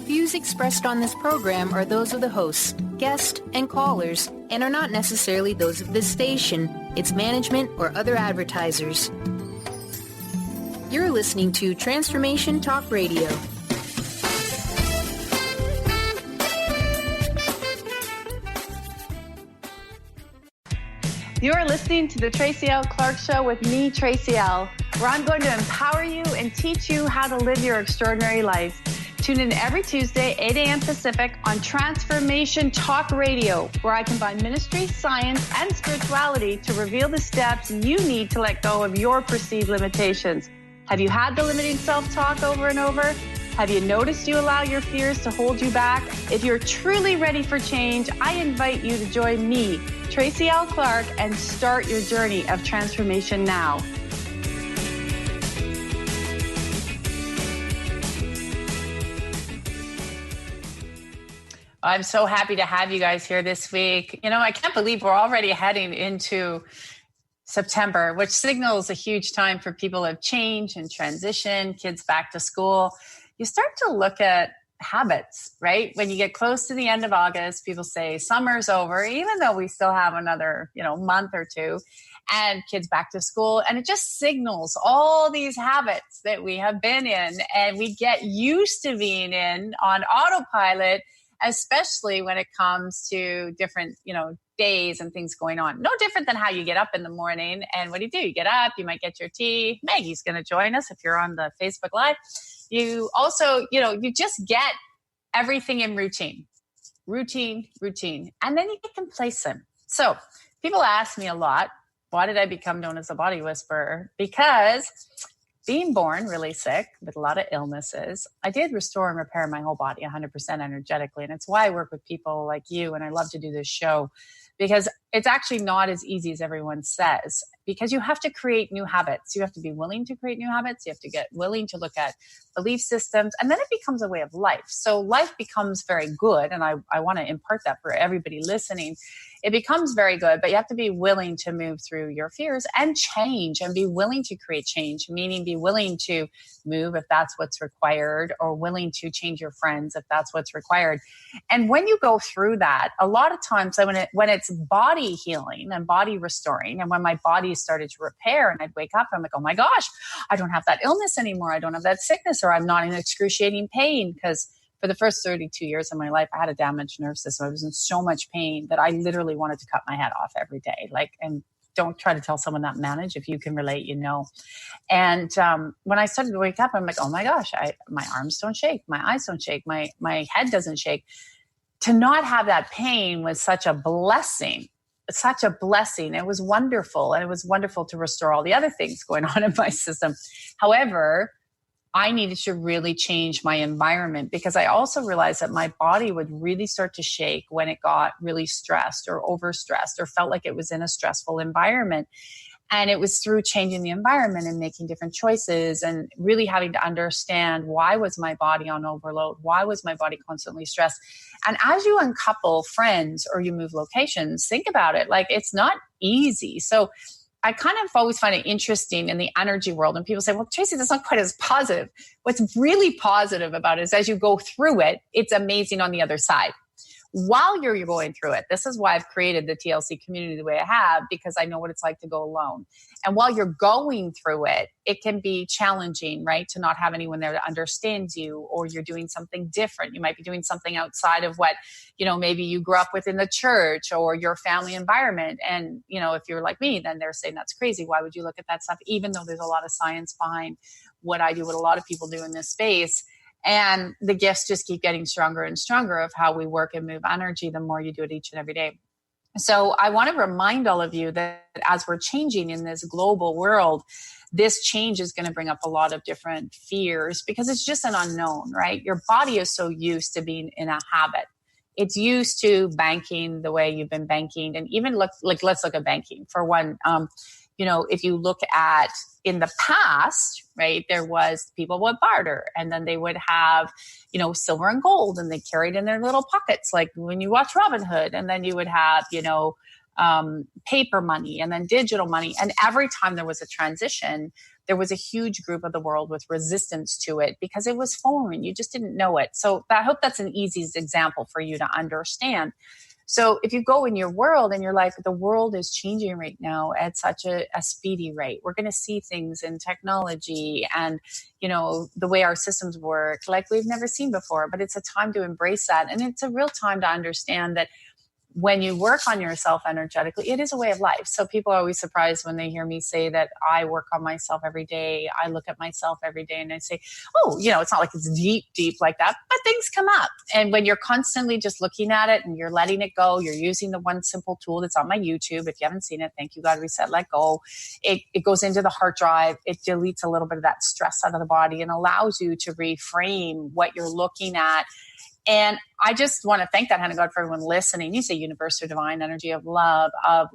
Views expressed on this program are those of the hosts, guests, and callers, and are not necessarily those of this station, its management, or other advertisers. You're listening to Transformation Talk Radio. You are listening to the Tracy L Clark Show with me, Tracy L, where I'm going to empower you and teach you how to live your extraordinary life. Tune in every Tuesday, 8 a.m. Pacific on Transformation Talk Radio, where I combine ministry, science, and spirituality to reveal the steps you need to let go of your perceived limitations. Have you had the limiting self-talk over and over? Have you noticed you allow your fears to hold you back? If you're truly ready for change, I invite you to join me, Tracy L Clark, and start your journey of transformation now. I'm so happy to have you guys here this week. You know, I can't believe we're already heading into September, which signals a huge time for people of change and transition, kids back to school. You start to look at habits, right? When you get close to the end of August, people say summer's over, even though we still have another, month or two, and kids back to school. And it just signals all these habits that we have been in and we get used to being in on autopilot, especially when it comes to different, days and things going on. No different than how you get up in the morning. And what do? You get up, you might get your tea. Maggie's going to join us if you're on the Facebook Live. You also, you just get everything in routine. And then you get complacent. So people ask me a lot, why did I become known as a body whisperer? Because being born really sick with a lot of illnesses, I did restore and repair my whole body 100% energetically. And it's why I work with people like you. And I love to do this show because it's actually not as easy as everyone says, because you have to create new habits. You have to be willing to create new habits. You have to get willing to look at belief systems, and then it becomes a way of life. So life becomes very good. And I want to impart that for everybody listening. It becomes very good, but you have to be willing to move through your fears and change and be willing to create change, meaning be willing to move if that's what's required, or willing to change your friends if that's what's required. And when you go through that, a lot of times when it's body healing and body restoring, and when my body started to repair and I'd wake up, I'm like, oh my gosh, I don't have that illness anymore. I don't have that sickness, or I'm not in excruciating pain, because for the first 32 years of my life, I had a damaged nerve system. I was in so much pain that I literally wanted to cut my head off every day. And don't try to tell someone that manage. If you can relate, And when I started to wake up, I'm like, oh my gosh, my arms don't shake. My eyes don't shake. My head doesn't shake. To not have that pain was such a blessing. Such a blessing. It was wonderful. And it was wonderful to restore all the other things going on in my system. However, I needed to really change my environment, because I also realized that my body would really start to shake when it got really stressed or overstressed or felt like it was in a stressful environment. And it was through changing the environment and making different choices and really having to understand, why was my body on overload? Why was my body constantly stressed? And as you uncouple friends or you move locations, think about it. It's not easy. So I kind of always find it interesting in the energy world. And people say, well, Tracy, that's not quite as positive. What's really positive about it is as you go through it, it's amazing on the other side. While you're going through it, this is why I've created the TLC community the way I have, because I know what it's like to go alone. And while you're going through it, it can be challenging, right? To not have anyone there that understands you, or you're doing something different. You might be doing something outside of what, maybe you grew up with in the church or your family environment. And, if you're like me, then they're saying that's crazy. Why would you look at that stuff? Even though there's a lot of science behind what I do, what a lot of people do in this space. And the gifts just keep getting stronger and stronger of how we work and move energy the more you do it each and every day. So I want to remind all of you that as we're changing in this global world, this change is going to bring up a lot of different fears, because it's just an unknown, right? Your body is so used to being in a habit. It's used to banking the way you've been banking. And even let's look at banking for one. If you look at in the past, right, there was people would barter, and then they would have, silver and gold, and they carried in their little pockets, like when you watch Robin Hood. And then you would have, paper money and then digital money. And every time there was a transition, there was a huge group of the world with resistance to it because it was foreign. You just didn't know it. So I hope that's an easy example for you to understand. So if you go in your world and you're like, the world is changing right now at such a speedy rate, we're going to see things in technology and, the way our systems work like we've never seen before. But it's a time to embrace that. And it's a real time to understand that when you work on yourself energetically, it is a way of life. So people are always surprised when they hear me say that I work on myself every day. I look at myself every day and I say, oh, it's not like it's deep like that, but things come up. And when you're constantly just looking at it and you're letting it go, you're using the one simple tool that's on my YouTube. If you haven't seen it, thank you, God, Reset, Let Go. It goes into the heart drive. It deletes a little bit of that stress out of the body and allows you to reframe what you're looking at. And I just want to thank that hand of God for everyone listening. You say universe or divine energy of love, of,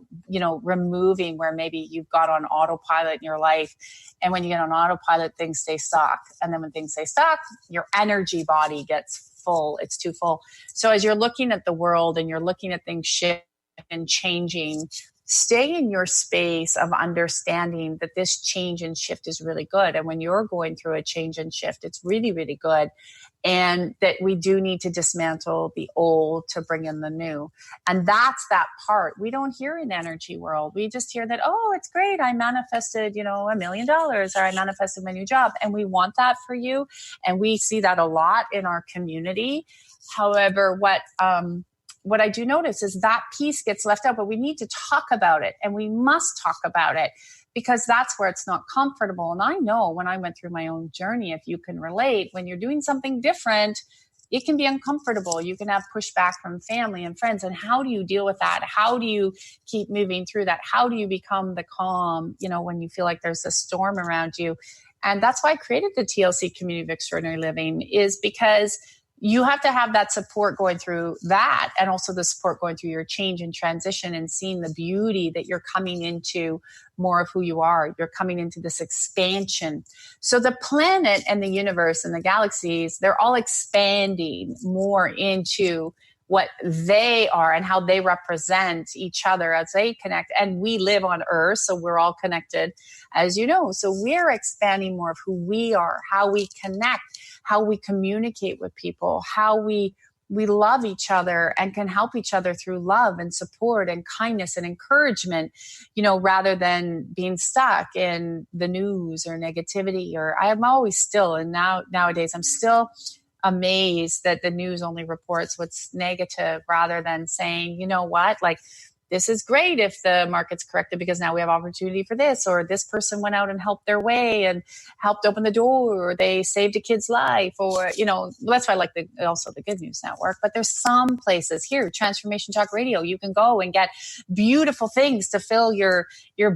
removing where maybe you've got on autopilot in your life. And when you get on autopilot, things stay stuck. And then when things stay stuck, your energy body gets full. It's too full. So as you're looking at the world and you're looking at things shift and changing, stay in your space of understanding that this change and shift is really good. And when you're going through a change and shift, it's really, really good. And that we do need to dismantle the old to bring in the new. And that's that part we don't hear in energy world. We just hear that, oh, it's great. I manifested, $1 million, or I manifested my new job. And we want that for you. And we see that a lot in our community. However, what I do notice is that piece gets left out, but we need to talk about it, and we must talk about it because that's where it's not comfortable. And I know when I went through my own journey, if you can relate, when you're doing something different, it can be uncomfortable. You can have pushback from family and friends. And how do you deal with that? How do you keep moving through that? How do you become the calm, when you feel like there's a storm around you? And that's why I created the TLC Community of Extraordinary Living, is because you have to have that support going through that, and also the support going through your change and transition and seeing the beauty that you're coming into more of who you are. You're coming into this expansion. So the planet and the universe and the galaxies, they're all expanding more into what they are and how they represent each other as they connect. And we live on Earth, so we're all connected, as you know. So we're expanding more of who we are, how we connect, how we communicate with people, how we love each other and can help each other through love and support and kindness and encouragement, rather than being stuck in the news or negativity. Or I'm always still, and nowadays I'm still amazed that the news only reports what's negative rather than saying, you know what, like, this is great if the market's corrected because now we have opportunity for this, or this person went out and helped their way and helped open the door, or they saved a kid's life, or, that's why I like also the Good News Network. But there's some places here, Transformation Talk Radio, you can go and get beautiful things to fill your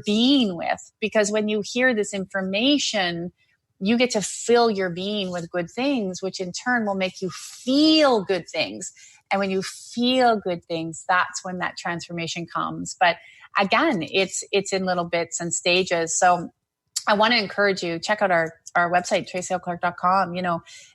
being with, because when you hear this information, you get to fill your being with good things, which in turn will make you feel good things. And when you feel good things, that's when that transformation comes. But again, it's in little bits and stages. So I want to encourage you, check out our website, tracylclark.com.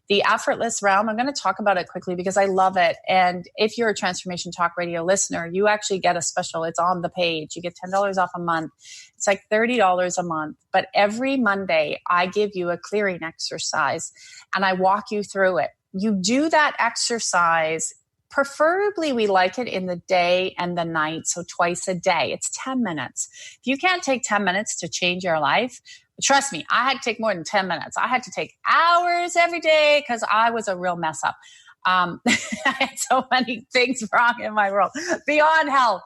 The effortless realm, I'm going to talk about it quickly because I love it. And if you're a Transformation Talk Radio listener, you actually get a special. It's on the page. You get $10 off a month. It's like $30 a month. But every Monday, I give you a clearing exercise and I walk you through it. You do that exercise. Preferably, we like it in the day and the night, so twice a day. It's 10 minutes. If you can't take 10 minutes to change your life, trust me, I had to take more than 10 minutes. I had to take hours every day because I was a real mess up. I had so many things wrong in my world, beyond hell.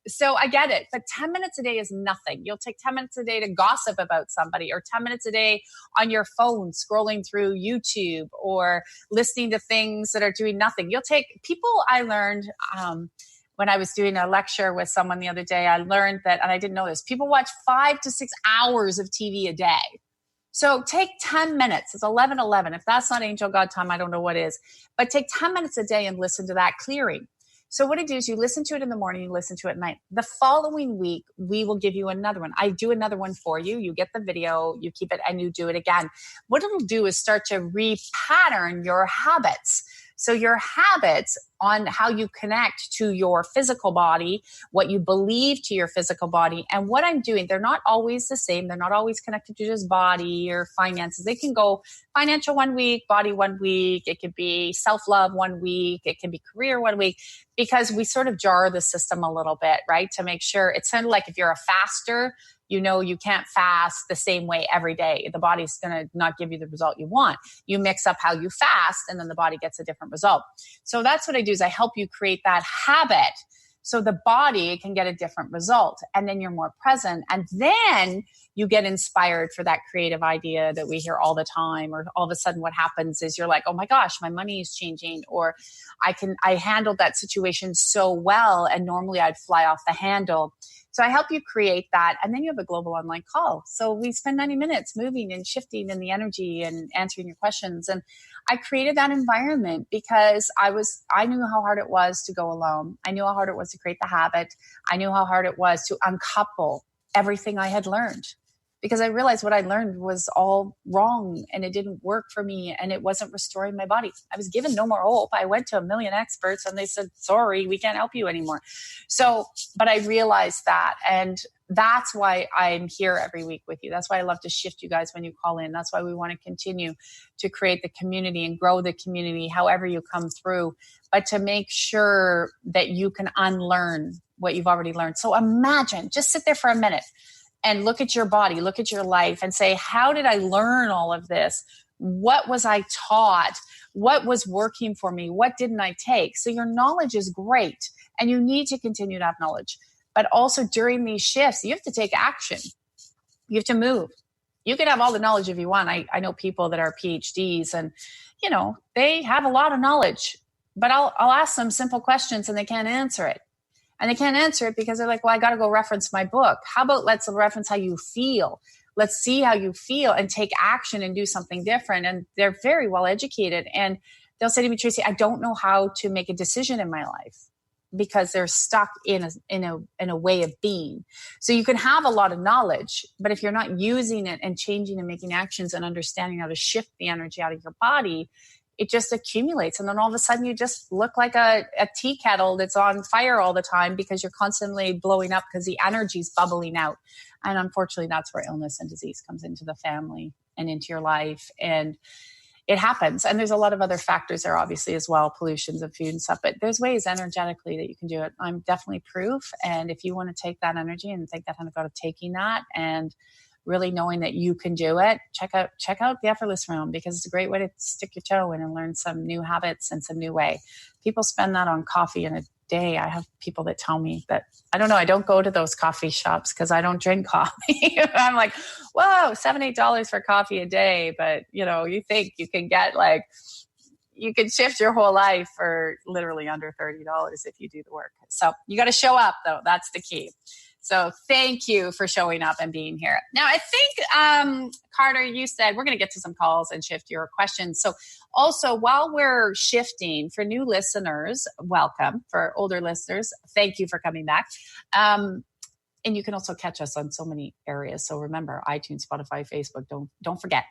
So I get it. But 10 minutes a day is nothing. You'll take 10 minutes a day to gossip about somebody, or 10 minutes a day on your phone, scrolling through YouTube or listening to things that are doing nothing. You'll take people. I learned, when I was doing a lecture with someone the other day, I learned that, and I didn't know this, people watch 5 to 6 hours of TV a day. So take 10 minutes. It's 11:11. If that's not angel God time, I don't know what is. But take 10 minutes a day and listen to that clearing. So what I do is you listen to it in the morning, you listen to it at night. The following week, we will give you another one. I do another one for you. You get the video, you keep it, and you do it again. What it'll do is start to repattern your habits. So your habits on how you connect to your physical body, what you believe to your physical body, and what I'm doing, they're not always the same. They're not always connected to just body or finances. They can go financial one week, body one week. It could be self-love one week. It can be career one week, because we sort of jar the system a little bit, right? To make sure it's kind of like if you're a faster, you know, you can't fast the same way every day. The body's going to not give you the result you want. You mix up how you fast, and then the body gets a different result. So that's what I do, is I help you create that habit so the body can get a different result. And then you're more present. And then you get inspired for that creative idea that we hear all the time. Or all of a sudden what happens is you're like, oh my gosh, my money is changing. Or I handled that situation so well, and normally I'd fly off the handle. So I help you create that. And then you have a global online call. So we spend 90 minutes moving and shifting in the energy and answering your questions. And I created that environment because I knew how hard it was to go alone. I knew how hard it was to create the habit. I knew how hard it was to uncouple everything I had learned, because I realized what I learned was all wrong and it didn't work for me and it wasn't restoring my body. I was given no more hope. I went to a million experts and they said, sorry, we can't help you anymore. So, but I realized that, and that's why I'm here every week with you. That's why I love to shift you guys when you call in. That's why we want to continue to create the community and grow the community, however you come through, but to make sure that you can unlearn what you've already learned. So imagine, just sit there for a minute and look at your body, look at your life and say, how did I learn all of this? What was I taught? What was working for me? What didn't I take? So your knowledge is great and you need to continue to have knowledge. But also during these shifts, you have to take action. You have to move. You can have all the knowledge if you want. I know people that are PhDs and, you know, they have a lot of knowledge, but I'll ask them simple questions and they can't answer it. And they can't answer it because they're like, well, I got to go reference my book. How about let's reference how you feel? Let's see how you feel and take action and do something different. And they're very well educated. And they'll say to me, Tracy, I don't know how to make a decision in my life, because they're stuck in a way of being. So you can have a lot of knowledge, but if you're not using it and changing and making actions and understanding how to shift the energy out of your body, it just accumulates. And then all of a sudden you just look like a tea kettle that's on fire all the time because you're constantly blowing up because the energy's bubbling out. And unfortunately, that's where illness and disease comes into the family and into your life. And it happens. And there's a lot of other factors there, obviously, as well, pollutions of food and stuff. But there's ways energetically that you can do it. I'm definitely proof. And if you want to take that energy and think that kind of go to taking that and really knowing that you can do it, check out the Effortless Realm, because it's a great way to stick your toe in and learn some new habits and some new way. People spend that on coffee in a day. I have people that tell me that, I don't know, I don't go to those coffee shops because I don't drink coffee. I'm like, whoa, $7, $8 for coffee a day. But you know, you think you can get you can shift your whole life for literally under $30 if you do the work. So you got to show up though. That's the key. So thank you for showing up and being here. Now, I think, Carter, you said we're going to get to some calls and shift your questions. So also, while we're shifting, for new listeners, welcome. For older listeners, thank you for coming back. And you can also catch us on so many areas. So remember, iTunes, Spotify, Facebook, don't forget.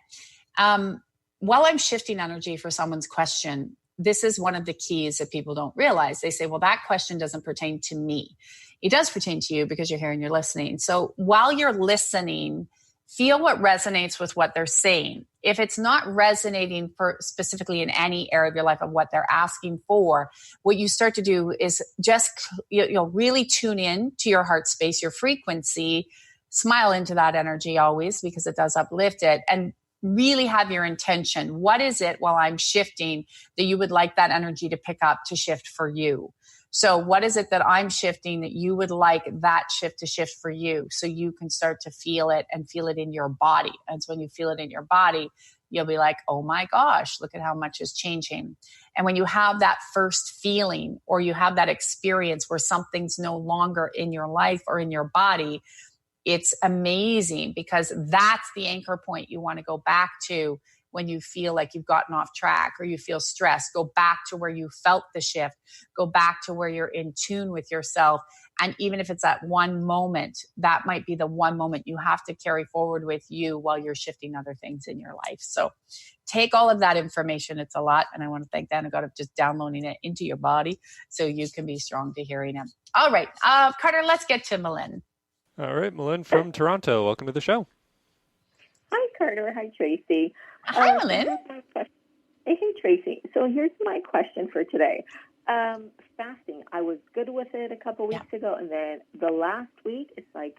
While I'm shifting energy for someone's question, this is one of the keys that people don't realize. They say, well, that question doesn't pertain to me. It does pertain to you because you're here and you're listening. So while you're listening, feel what resonates with what they're saying. If it's not resonating for specifically in any area of your life of what they're asking for, what you start to do is just really tune in to your heart space, your frequency, smile into that energy always because it does uplift it, and really have your intention. What is it while I'm shifting that you would like that energy to pick up to shift for you? So what is it that I'm shifting that you would like that shift to shift for you, so you can start to feel it and feel it in your body? And so when you feel it in your body, you'll be like, oh my gosh, look at how much is changing. And when you have that first feeling or you have that experience where something's no longer in your life or in your body, it's amazing, because that's the anchor point you want to go back to when you feel like you've gotten off track or you feel stressed. Go back to where you felt the shift. Go back to where you're in tune with yourself. And even if it's that one moment, that might be the one moment you have to carry forward with you while you're shifting other things in your life. So take all of that information. It's a lot. And I want to thank Dana God of just downloading it into your body so you can be strong to hearing it. All right. Carter, let's get to Malin. All right, Malin from Toronto. Welcome to the show. Hi, Carter. Hi, Tracy. Hi, Malin. Hey, Tracy. So here's my question for today. Fasting. I was good with it a couple weeks ago, and then the last week, it's like,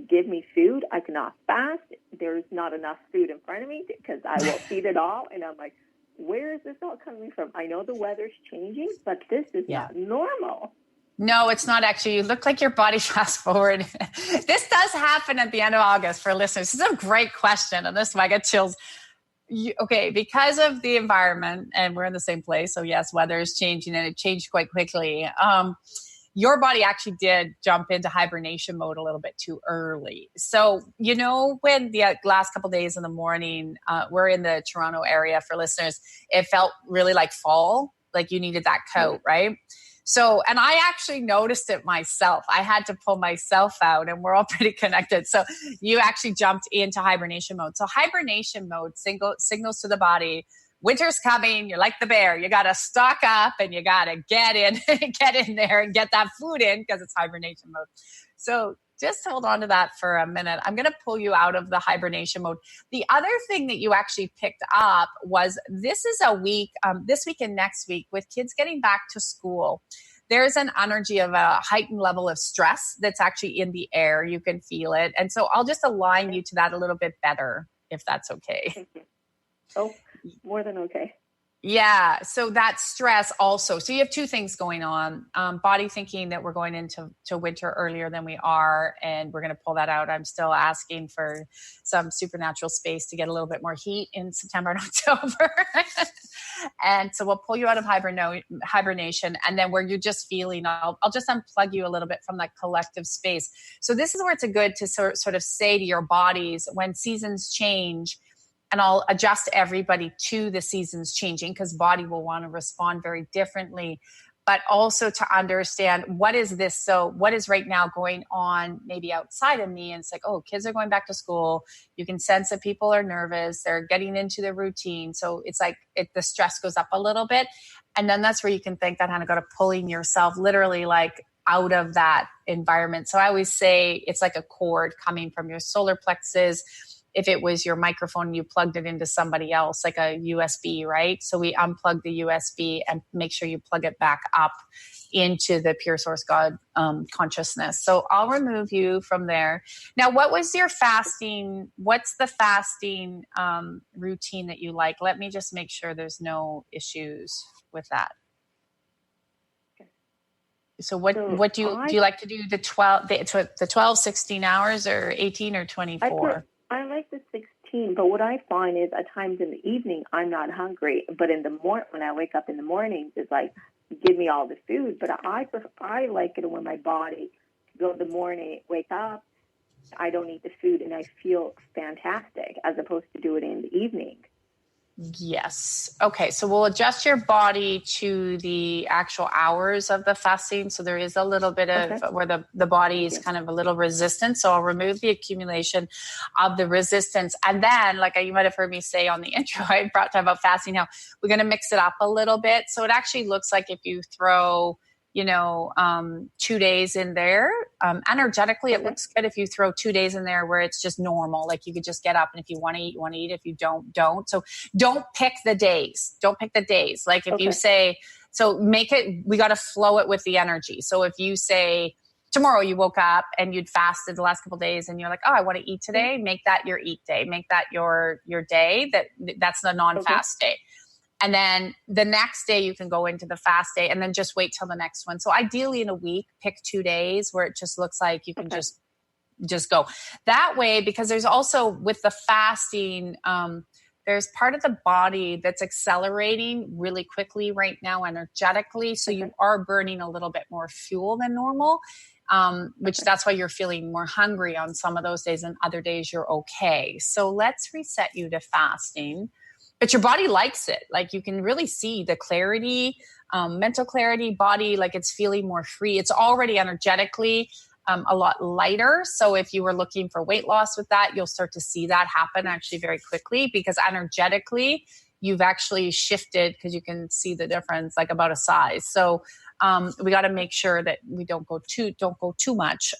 give me food. I cannot fast. There's not enough food in front of me because I will feed it all. And I'm like, where is this all coming from? I know the weather's changing, but this is not normal. No, it's not actually. You look like your body fast forward. This does happen at the end of August for listeners. This is a great question. And this is why I get chills. Because of the environment, and we're in the same place. So yes, weather is changing and it changed quite quickly. Your body actually did jump into hibernation mode a little bit too early. So, when the last couple of days in the morning, we're in the Toronto area for listeners, it felt really like fall, like you needed that coat, right? So, and I actually noticed it myself. I had to pull myself out, and we're all pretty connected. So you actually jumped into hibernation mode. So hibernation mode signals to the body, winter's coming. You're like the bear. You got to stock up and you got to get in there and get that food in because it's hibernation mode. So just hold on to that for a minute. I'm going to pull you out of the hibernation mode. The other thing that you actually picked up was this is a week, this week and next week with kids getting back to school. There's an energy of a heightened level of stress that's actually in the air. You can feel it. And so I'll just align you to that a little bit better, if that's okay. Thank you. Oh, more than okay. Yeah. So that stress also. So you have two things going on. Body thinking that we're going into winter earlier than we are, and we're going to pull that out. I'm still asking for some supernatural space to get a little bit more heat in September and October. And so we'll pull you out of hibernation. And then where you're just feeling, I'll just unplug you a little bit from that collective space. So this is where it's good to sort of say to your bodies when seasons change, and I'll adjust everybody to the seasons changing because body will want to respond very differently, but also to understand what is this? So what is right now going on maybe outside of me? And it's like, oh, kids are going back to school. You can sense that people are nervous. They're getting into their routine. So it's like the stress goes up a little bit. And then that's where you can think that kind of got to pulling yourself literally like out of that environment. So I always say it's like a cord coming from your solar plexus. If it was your microphone, you plugged it into somebody else, like a USB, right? So we unplug the USB and make sure you plug it back up into the pure source God consciousness. So I'll remove you from there. Now, what was your fasting? What's the fasting routine that you like? Let me just make sure there's no issues with that. So what do you like to do? The 12, 16 hours or 18 or 24? I like the 16, but what I find is at times in the evening, I'm not hungry. But in the when I wake up in the mornings, it's like, give me all the food. But I like it when my body go the morning, wake up, I don't eat the food, and I feel fantastic as opposed to do it in the evening. Yes. Okay. So we'll adjust your body to the actual hours of the fasting. So there is a little bit of where the body is kind of a little resistant. So I'll remove the accumulation of the resistance. And then, like you might have heard me say on the intro, I brought time about fasting. Now we're going to mix it up a little bit. So it actually looks like if you throw 2 days in there. Energetically, it looks good if you throw 2 days in there where it's just normal. Like you could just get up and if you want to eat, you want to eat. If you don't. So don't pick the days. Like if you say, so make it, we got to flow it with the energy. So if you say tomorrow you woke up and you'd fasted the last couple of days and you're like, oh, I want to eat today. Make that your eat day. Make that your day. That's the non-fast day. And then the next day you can go into the fast day and then just wait till the next one. So ideally in a week, pick 2 days where it just looks like you can just go that way, because there's also with the fasting, there's part of the body that's accelerating really quickly right now energetically. So you are burning a little bit more fuel than normal, which that's why you're feeling more hungry on some of those days, and other days you're okay. So let's reset you to fasting. But your body likes it. Like you can really see the clarity, mental clarity, body, like it's feeling more free. It's already energetically a lot lighter. So if you were looking for weight loss with that, you'll start to see that happen actually very quickly, because energetically you've actually shifted, because you can see the difference, like about a size. So we got to make sure that we don't go too much.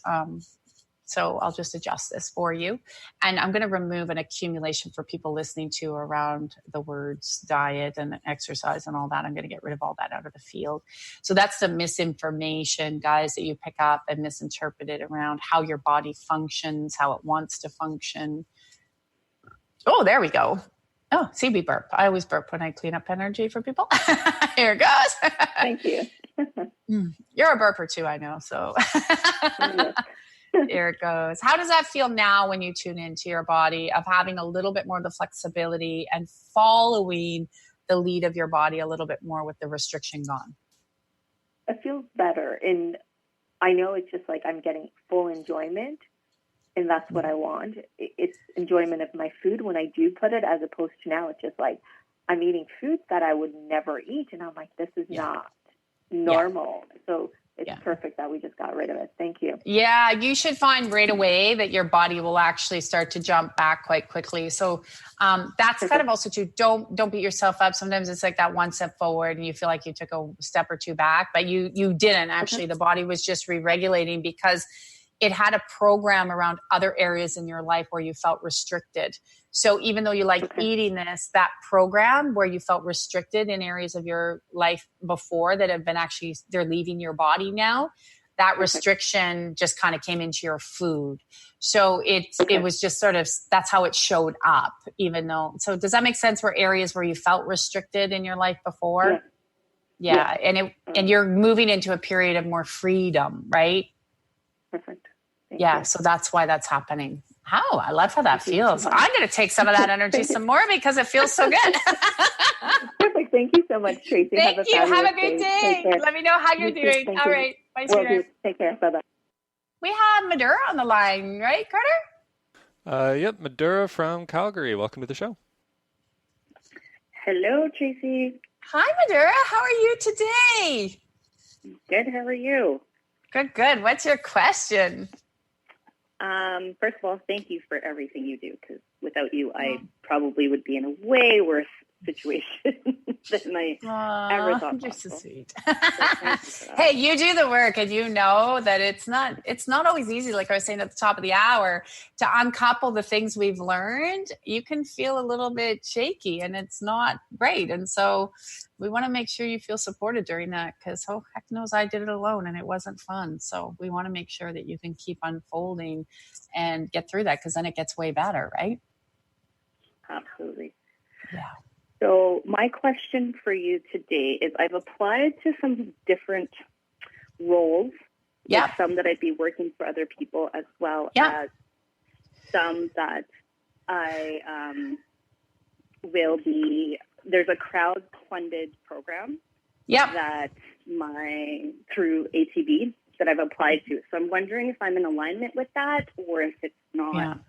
So I'll just adjust this for you. And I'm going to remove an accumulation for people listening to around the words diet and exercise and all that. I'm going to get rid of all that out of the field. So that's the misinformation, guys, that you pick up and misinterpret it around how your body functions, how it wants to function. Oh, there we go. Oh, see, we burp. I always burp when I clean up energy for people. Here it goes. Thank you. You're a burper too, I know. So here it goes. How does that feel now when you tune into your body, of having a little bit more of the flexibility and following the lead of your body a little bit more with the restriction gone? It feels better. And I know it's just like I'm getting full enjoyment, and that's what I want. It's enjoyment of my food when I do put it, as opposed to now it's just like I'm eating food that I would never eat. And I'm like, this is not normal. So it's perfect that we just got rid of it. Thank you. Yeah, you should find right away that your body will actually start to jump back quite quickly. So that's kind of also too, don't beat yourself up. Sometimes it's like that one step forward and you feel like you took a step or two back, but you didn't actually. The body was just re-regulating because it had a program around other areas in your life where you felt restricted. So even though you like eating this, that program where you felt restricted in areas of your life before that have been actually, they're leaving your body now, that restriction just kind of came into your food. So it was just sort of, that's how it showed up, even though, so does that make sense, where areas where you felt restricted in your life before? Yeah. And you're moving into a period of more freedom, right? Perfect. Thank you. So that's why that's happening. How I love how that feels. I'm going to take some of that energy some more because it feels so good. Perfect. Thank you so much, Tracy. Thank you. Have a great day. Let me know how you're doing. All right. Bye, sweetheart. Take care. Bye-bye. We have Madura on the line, right, Carter? Yep, Madura from Calgary. Welcome to the show. Hello, Tracy. Hi, Madura. How are you today? Good. How are you? Good. What's your question? First of all, thank you for everything you do, because without you, I probably would be in a way worse situation than I ever thought you're possible. so sweet. Hey, you do the work, and you know that it's not always easy. Like I was saying at the top of the hour, to uncouple the things we've learned, you can feel a little bit shaky, and it's not great. And so we want to make sure you feel supported during that, because heck knows I did it alone and it wasn't fun. So we want to make sure that you can keep unfolding and get through that, because then it gets way better, right? Absolutely. Yeah. So my question for you today is, I've applied to some different roles. Yeah. Like some that I'd be working for other people, as well as some that I will be. There's a crowd-funded program that through ATB that I've applied to. So I'm wondering if I'm in alignment with that, or if it's not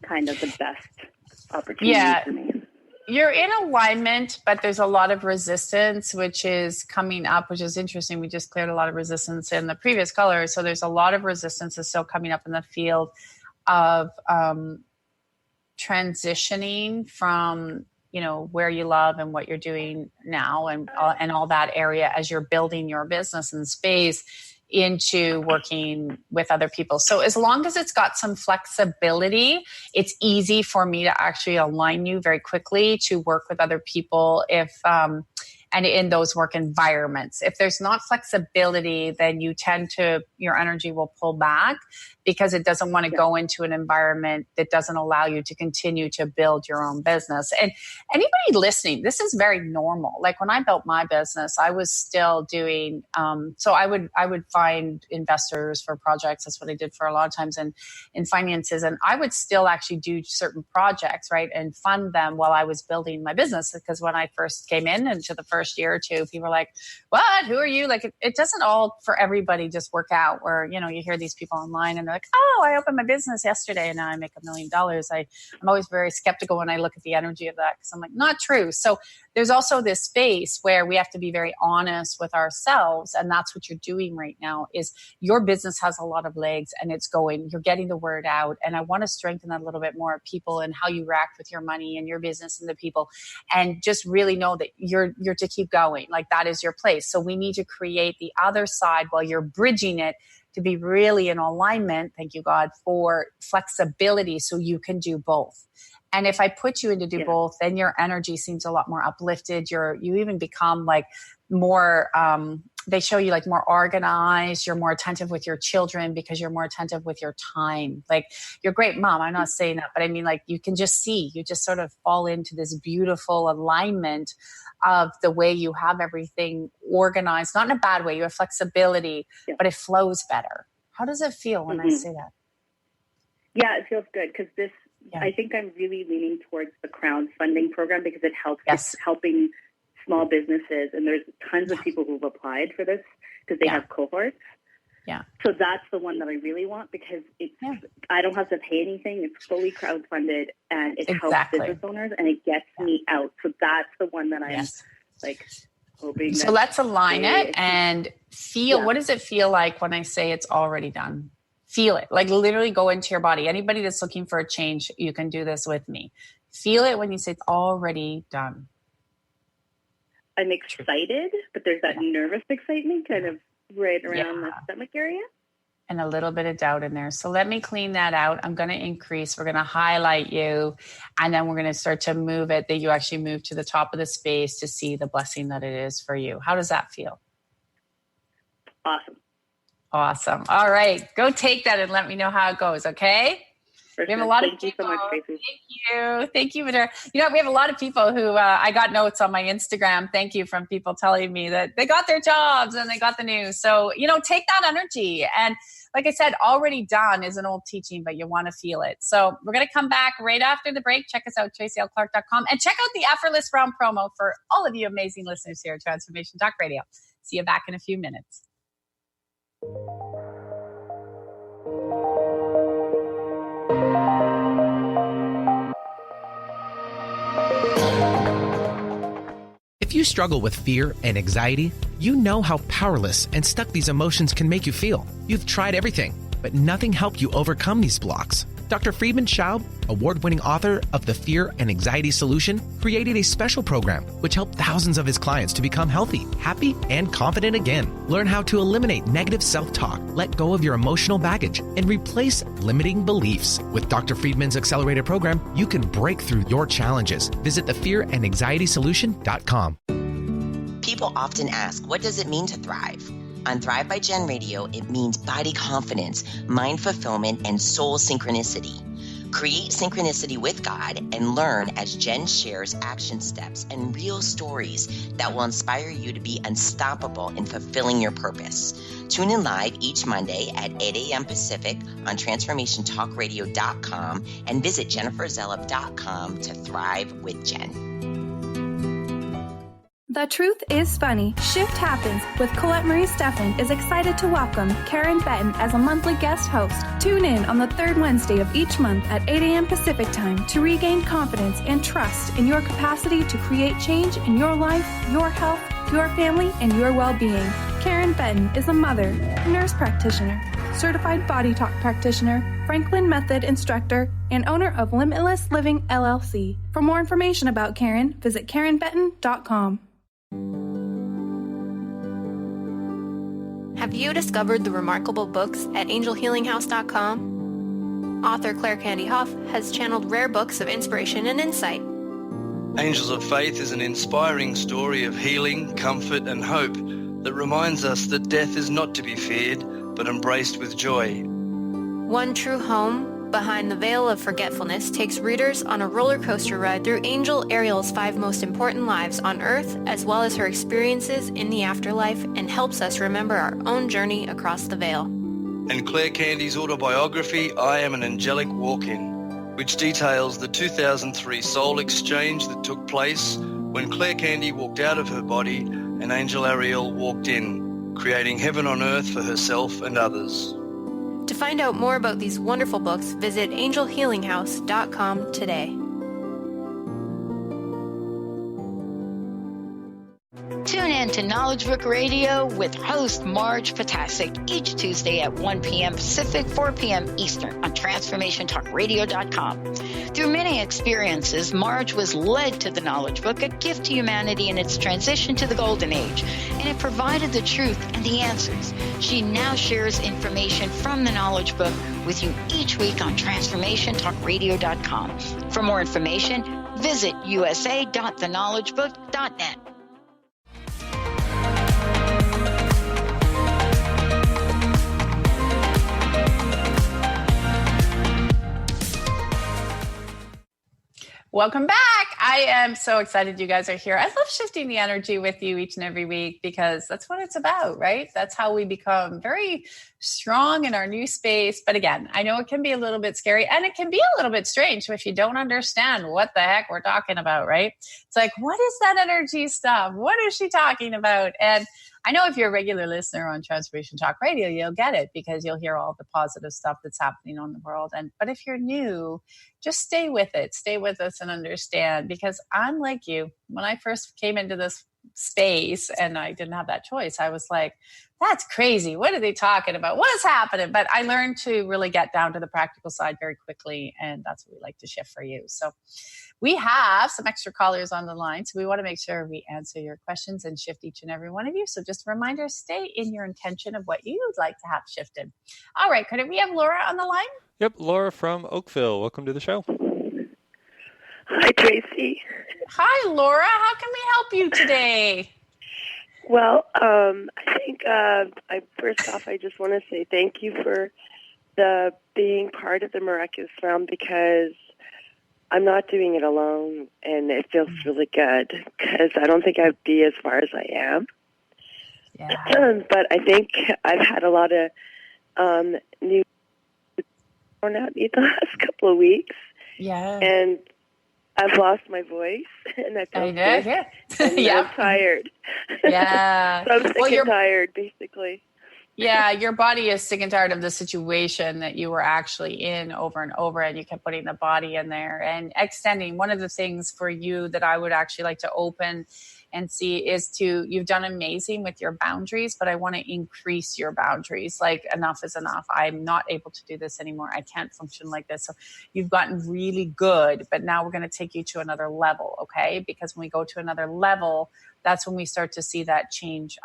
kind of the best opportunity for me. You're in alignment, but there's a lot of resistance, which is coming up, which is interesting. We just cleared a lot of resistance in the previous color. So there's a lot of resistance that's still coming up in the field of transitioning from, where you love and what you're doing now and all that area as you're building your business and space into working with other people. So as long as it's got some flexibility, it's easy for me to actually align you very quickly to work with other people and in those work environments. If there's not flexibility, then your energy will pull back, because it doesn't want to go into an environment that doesn't allow you to continue to build your own business. And anybody listening, this is very normal. Like when I built my business, I was still doing, so I would find investors for projects. That's what I did for a lot of times in finances. And I would still actually do certain projects, right, and fund them while I was building my business. Because when I first came into the first first year or two, people are like, what, who are you? Like, it doesn't all for everybody just work out where, you know, you hear these people online and they're like, oh, I opened my business yesterday and now I make $1 million. I'm always very skeptical when I look at the energy of that because I'm like, not true. So there's also this space where we have to be very honest with ourselves. And that's what you're doing right now is your business has a lot of legs and it's going, you're getting the word out. And I want to strengthen that a little bit more, people and how you react with your money and your business and the people. And just really know that you're to keep going. Like that is your place. So we need to create the other side while you're bridging it to be really in alignment. Thank you, God, for flexibility so you can do both. And if I put you in to do both, then your energy seems a lot more uplifted. You even become like more, they show you like more organized. You're more attentive with your children because you're more attentive with your time. Like you're a great mom. I'm not saying that, but I mean like you can just see, you just sort of fall into this beautiful alignment of the way you have everything organized, not in a bad way. You have flexibility, but it flows better. How does it feel when I say that? Yeah, it feels good because I think I'm really leaning towards the crowdfunding program because it helps. It's helping small businesses, and there's tons of people who've applied for this because they have cohorts. Yeah. So that's the one that I really want because it's I don't have to pay anything. It's fully crowdfunded and it helps business owners and it gets me out. So that's the one that I'm like hoping. So let's align it and feel. What does it feel like when I say it's already done? Feel it, like literally go into your body. Anybody that's looking for a change, you can do this with me. Feel it when you say it's already done. I'm excited, but there's that nervous excitement kind of right around the stomach area. And a little bit of doubt in there. So let me clean that out. I'm going to increase. We're going to highlight you. And then we're going to start to move it, that you actually move to the top of the space to see the blessing that it is for you. How does that feel? Awesome. All right. Go take that and let me know how it goes. Okay. We have a lot of people. Thank you so much, Tracy. Thank you, Madara. You know, we have a lot of people who I got notes on my Instagram. Thank you from people telling me that they got their jobs and they got the news. So, you know, take that energy. And like I said, already done is an old teaching, but you want to feel it. So we're going to come back right after the break. Check us out, tracylclark.com, and check out the Effortless Realm promo for all of you amazing listeners here at Transformation Talk Radio. See you back in a few minutes. If you struggle with fear and anxiety, you know how powerless and stuck these emotions can make you feel. You've tried everything, but nothing helped you overcome these blocks. Dr. Friedman Schaub, award-winning author of The Fear and Anxiety Solution, created a special program which helped thousands of his clients to become healthy, happy, and confident again. Learn how to eliminate negative self-talk, let go of your emotional baggage, and replace limiting beliefs. With Dr. Friedman's accelerated program, you can break through your challenges. Visit thefearandanxietysolution.com. People often ask, what does it mean to thrive? On Thrive by Jen Radio, it means body confidence, mind fulfillment, and soul synchronicity. Create synchronicity with God and learn as Jen shares action steps and real stories that will inspire you to be unstoppable in fulfilling your purpose. Tune in live each Monday at 8 a.m. Pacific on transformationtalkradio.com and visit jenniferzellup.com to thrive with Jen. The Truth is Funny. Shift Happens with Colette Marie Steffen is excited to welcome Karen Benton as a monthly guest host. Tune in on the third Wednesday of each month at 8 a.m. Pacific Time to regain confidence and trust in your capacity to create change in your life, your health, your family, and your well-being. Karen Benton is a mother, nurse practitioner, certified body talk practitioner, Franklin Method instructor, and owner of Limitless Living LLC. For more information about Karen, visit KarenBenton.com. Have you discovered the remarkable books at angelhealinghouse.com? Author Claire Candy Huff has channeled rare books of inspiration and insight. Angels of Faith is an inspiring story of healing, comfort, and hope that reminds us that death is not to be feared, but embraced with joy. One True Home, Behind the Veil of Forgetfulness, takes readers on a roller coaster ride through Angel Ariel's 5 most important lives on Earth, as well as her experiences in the afterlife, and helps us remember our own journey across the veil. And Claire Candy's autobiography, I Am an Angelic Walk-In, which details the 2003 soul exchange that took place When Claire Candy walked out of her body, and Angel Ariel walked in, creating heaven on earth for herself and others. To find out more about these wonderful books, visit angelhealinghouse.com today. Tune in to Knowledge Book Radio with host Marge Potasic each Tuesday at 1 p.m. Pacific, 4 p.m. Eastern on TransformationTalkRadio.com. Through many experiences, Marge was led to the Knowledge Book, a gift to humanity in its transition to the Golden Age, and it provided the truth and the answers. She now shares information from the Knowledge Book with you each week on TransformationTalkRadio.com. For more information, visit usa.theknowledgebook.net. Welcome back. I am so excited you guys are here. I love shifting the energy with you each and every week because that's what it's about, right? That's how we become very strong in our new space. But again, I know it can be a little bit scary and it can be a little bit strange if you don't understand what the heck we're talking about, right? It's like, what is that energy stuff? What is she talking about? And I know if you're a regular listener on Transformation Talk Radio, you'll get it because you'll hear all the positive stuff that's happening on the world. But if you're new, just stay with it. Stay with us and understand, because I'm like you. When I first came into this space and I didn't have that choice, I was like, that's crazy. What are they talking about? What is happening? But I learned to really get down to the practical side very quickly. And that's what we like to shift for you. So we have some extra callers on the line. So we want to make sure we answer your questions and shift each and every one of you. So just a reminder, stay in your intention of what you'd like to have shifted. All right. Could we have Laura on the line? Yep, Laura from Oakville. Welcome to the show. Hi, Tracy. Hi, Laura. How can we help you today? Well, I think first off, I just want to say thank you for being part of the miraculous realm, because I'm not doing it alone, and it feels really good because I don't think I'd be as far as I am. Yeah. But I think I've had a lot of new thrown at me the last couple of weeks. Yeah. And I've lost my voice, and I feel sick, and I'm tired. Yeah. So I'm sick and tired, basically. Yeah, your body is sick and tired of the situation that you were actually in over and over, and you kept putting the body in there and extending. One of the things for you that I would actually like to open and see is you've done amazing with your boundaries, but I want to increase your boundaries. Like, enough is enough. I'm not able to do this anymore. I can't function like this. So you've gotten really good, but now we're going to take you to another level. Okay. Because when we go to another level, that's when we start to see that change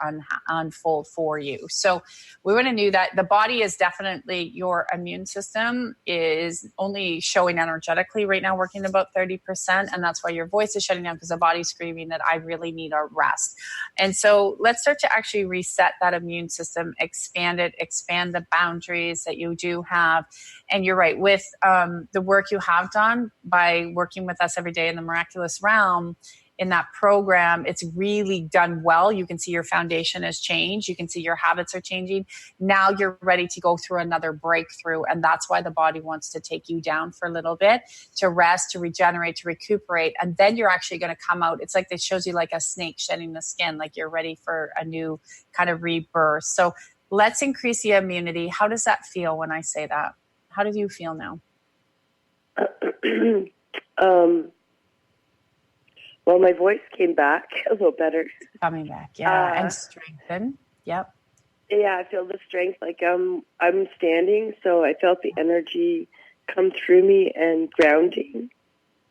unfold for you. So we want to know that the body is definitely, your immune system is only showing energetically right now, working about 30%. And that's why your voice is shutting down, because the body's screaming that I really need a rest. And so let's start to actually reset that immune system, expand it, expand the boundaries that you do have. And you're right, with the work you have done by working with us every day in the miraculous realm, in that program, it's really done well. You can see your foundation has changed. You can see your habits are changing. Now you're ready to go through another breakthrough. And that's why the body wants to take you down for a little bit, to rest, to regenerate, to recuperate. And then you're actually going to come out. It's like it shows you like a snake shedding the skin, like you're ready for a new kind of rebirth. So let's increase the immunity. How does that feel when I say that? How do you feel now? Well, my voice came back a little better. Coming back, yeah, and strengthen. Yep. Yeah, I feel the strength. Like I'm standing, so I felt the energy come through me and grounding.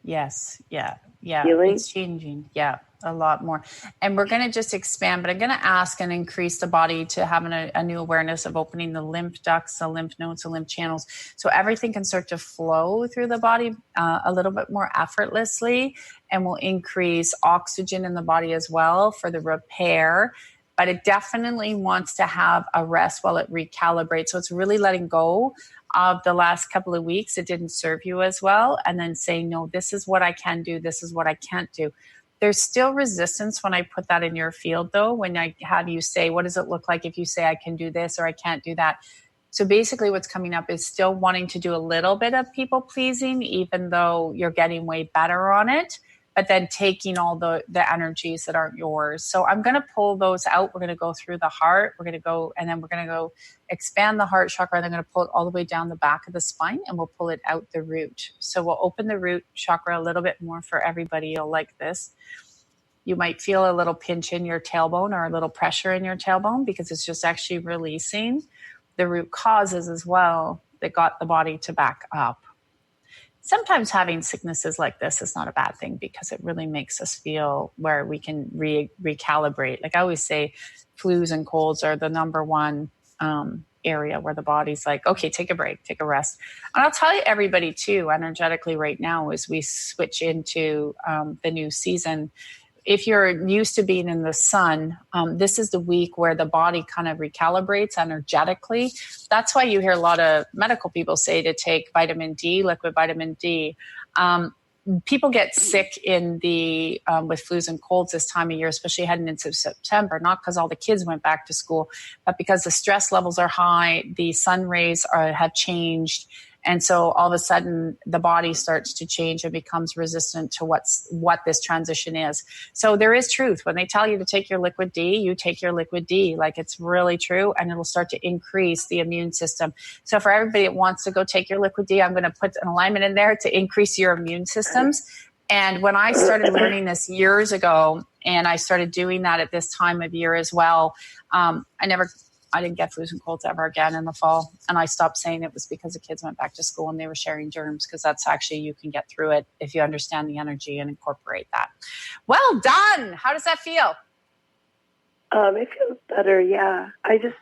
Yes, yeah. Healing. It's changing. Yeah, a lot more. And we're going to just expand, but I'm going to ask and increase the body to have a new awareness of opening the lymph ducts, the lymph nodes, the lymph channels. So everything can start to flow through the body a little bit more effortlessly, and will increase oxygen in the body as well for the repair. But it definitely wants to have a rest while it recalibrates. So it's really letting go of the last couple of weeks. It didn't serve you as well. And then saying, no, this is what I can do. This is what I can't do. There's still resistance when I put that in your field, though, when I have you say, what does it look like if you say I can do this or I can't do that? So basically what's coming up is still wanting to do a little bit of people pleasing, even though you're getting way better on it. But but then taking all the energies that aren't yours. So I'm going to pull those out. We're going to go through the heart. We're going to go, and then we're going to go expand the heart chakra. And I'm going to pull it all the way down the back of the spine, and we'll pull it out the root. So we'll open the root chakra a little bit more for everybody. You'll like this. You might feel a little pinch in your tailbone or a little pressure in your tailbone because it's just actually releasing the root causes as well that got the body to back up. Sometimes having sicknesses like this is not a bad thing because it really makes us feel where we can recalibrate. Like I always say, flus and colds are the number one area where the body's like, okay, take a break, take a rest. And I'll tell you everybody too, energetically right now, as we switch into the new season, if you're used to being in the sun, this is the week where the body kind of recalibrates energetically. That's why you hear a lot of medical people say to take vitamin D, liquid vitamin D. People get sick in the with flus and colds this time of year, especially heading into September, not because all the kids went back to school, but because the stress levels are high, the sun rays have changed. And so all of a sudden the body starts to change and becomes resistant to what this transition is. So there is truth. When they tell you to take your liquid D, you take your liquid D. Like it's really true. And it'll start to increase the immune system. So for everybody that wants to go take your liquid D, I'm going to put an alignment in there to increase your immune systems. And when I started learning this years ago, and I started doing that at this time of year as well, I didn't get flus and colds ever again in the fall. And I stopped saying it was because the kids went back to school and they were sharing germs, because that's actually, you can get through it if you understand the energy and incorporate that. Well done. How does that feel? It feels better, yeah. I just,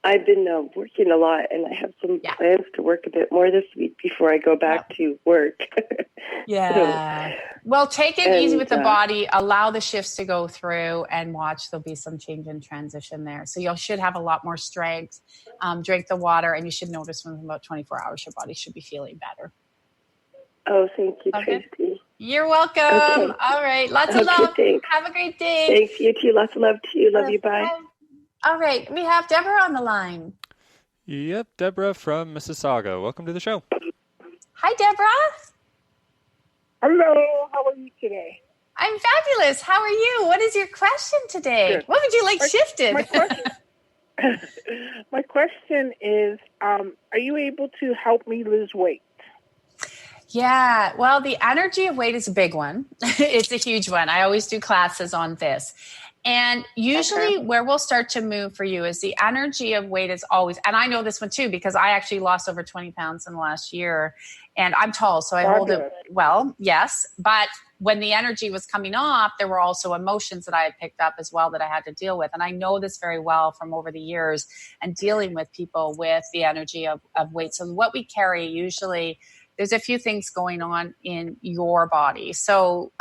I've been working a lot, and I have some plans to work a bit more this week before I go back to work. Yeah. Well, take it easy with the body. Allow the shifts to go through and watch. There'll be some change in transition there. So you should have a lot more strength. Drink the water, and you should notice within about 24 hours your body should be feeling better. Oh, thank you, Tracy. You're welcome. Okay. All right. Lots of love. Thanks. Have a great day. Thanks. You too. Lots of love to you. Love you. Bye. All right. We have Deborah on the line. Yep. Deborah from Mississauga. Welcome to the show. Hi, Deborah. Hello. How are you today? I'm fabulous. How are you? What is your question today? Good. What would you like shifted? My question is, are you able to help me lose weight? Yeah, well, the energy of weight is a big one. It's a huge one. I always do classes on this. And usually where we'll start to move for you is the energy of weight is always, and I know this one too, because I actually lost over 20 pounds in the last year, and I'm tall, so I hold it well, yes. But when the energy was coming off, there were also emotions that I had picked up as well that I had to deal with. And I know this very well from over the years and dealing with people with the energy of weight. So what we carry usually, there's a few things going on in your body. So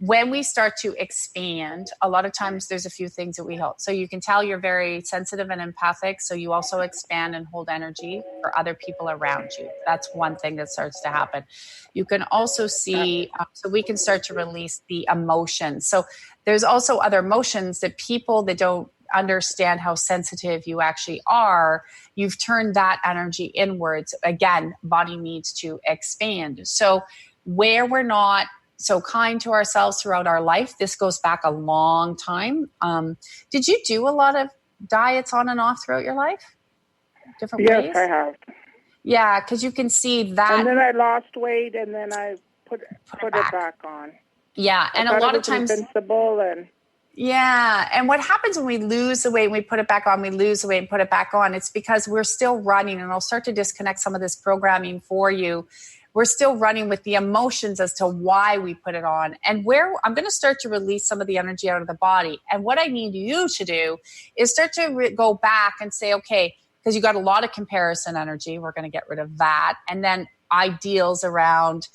when we start to expand, a lot of times there's a few things that we hold. So you can tell you're very sensitive and empathic. So you also expand and hold energy for other people around you. That's one thing that starts to happen. You can also see, so we can start to release the emotions. So there's also other emotions that people that don't understand how sensitive you actually are, you've turned that energy inwards. Again, body needs to expand. So where we're not so kind to ourselves throughout our life, this goes back a long time. Did you do a lot of diets on and off throughout your life? Different ways? Yes, I have. Yeah, because you can see that. And then I lost weight, and then I put it back on. Yeah, and a lot of times invincible and. Yeah. And what happens when we lose the weight and we put it back on, we lose the weight and put it back on, it's because we're still running, and I'll start to disconnect some of this programming for you. We're still running with the emotions as to why we put it on, and where I'm going to start to release some of the energy out of the body. And what I need you to do is start to go back and say, okay, because you got a lot of comparison energy. We're going to get rid of that. And then ideals around,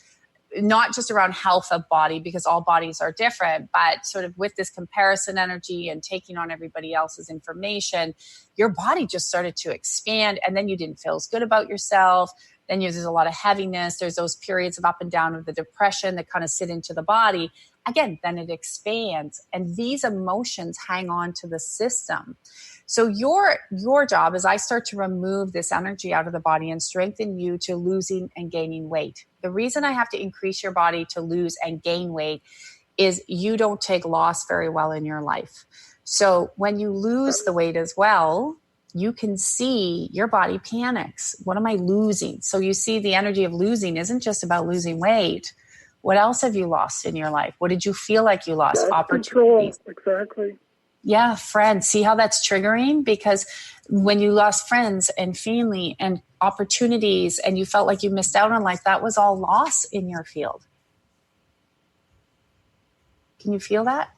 not just around health of body, because all bodies are different, but sort of with this comparison energy and taking on everybody else's information, your body just started to expand, and then you didn't feel as good about yourself. Then there's a lot of heaviness. There's those periods of up and down of the depression that kind of sit into the body. again, then it expands. And these emotions hang on to the system. So your job is I start to remove this energy out of the body and strengthen you to losing and gaining weight. The reason I have to increase your body to lose and gain weight is you don't take loss very well in your life. So when you lose the weight as well, you can see your body panics. What am I losing? So you see the energy of losing isn't just about losing weight. What else have you lost in your life? What did you feel like you lost? Opportunities. Exactly. Yeah, friends. See how that's triggering? Because when you lost friends and family and opportunities and you felt like you missed out on life, that was all loss in your field. Can you feel that?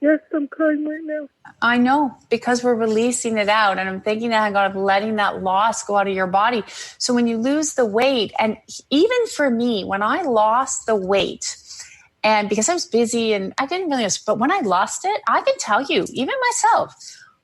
Yes, I'm crying right now. I know, because we're releasing it out. And I'm thinking that God of letting that loss go out of your body. So when you lose the weight, and even for me, when I lost the weight, and because I was busy and I didn't really, but when I lost it, I can tell you, even myself,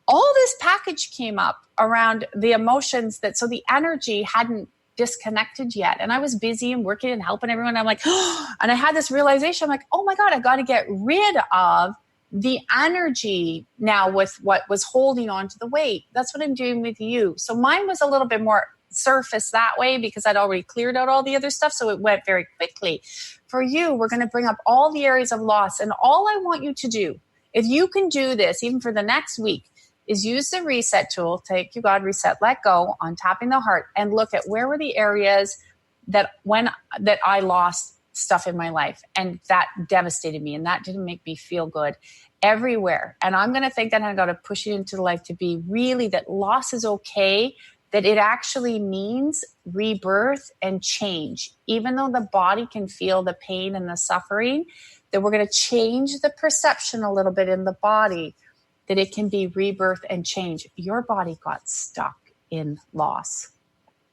all this package came up around the emotions so the energy hadn't disconnected yet. And I was busy and working and helping everyone. I'm like, and I had this realization. I'm like, oh my God, I got to get rid of the energy now with what was holding on to the weight. That's what I'm doing with you. So mine was a little bit more surface that way because I'd already cleared out all the other stuff. So it went very quickly. For you, we're going to bring up all the areas of loss. And all I want you to do, if you can do this, even for the next week, is use the reset tool, take you God, reset, let go on tapping the heart and look at where were the areas that I lost stuff in my life and that devastated me and that didn't make me feel good everywhere. And I'm going to think that I got to push it into life to be really that loss is okay, that it actually means rebirth and change. Even though the body can feel the pain and the suffering, that we're going to change the perception a little bit in the body, that it can be rebirth and change. Your body got stuck in loss.